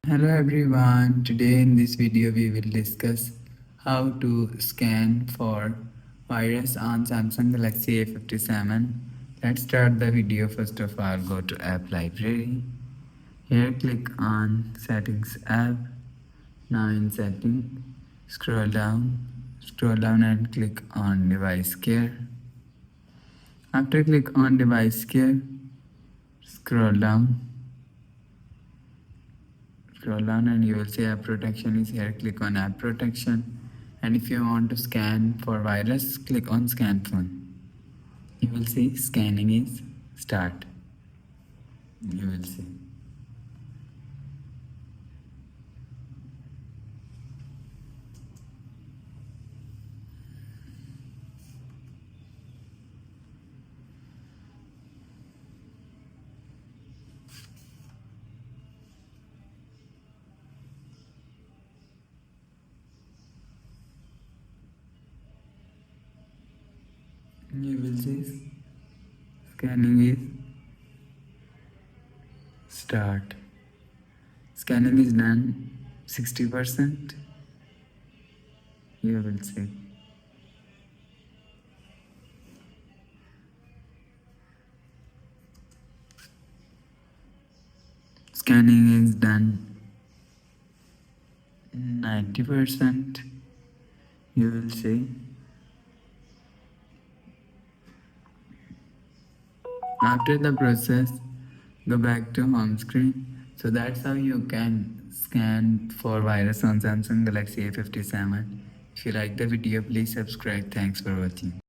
Hello everyone, today in this video we will discuss how to scan for virus on Samsung Galaxy A57. Let's start the video. First of all, go to app library. Here click on settings app. Now in setting, scroll down and click on device care. After click on device care, scroll down and you will see app protection is here. Click on app protection, and if you want to scan for virus, click on scan phone. You will see scanning is start. You will see. You will see scanning is start. Scanning is done 60%. You will see. Scanning is done 90%. You will see. After the process, go back to home screen. So that's how you can scan for virus on Samsung Galaxy A57. If you like the video, please subscribe. Thanks for watching.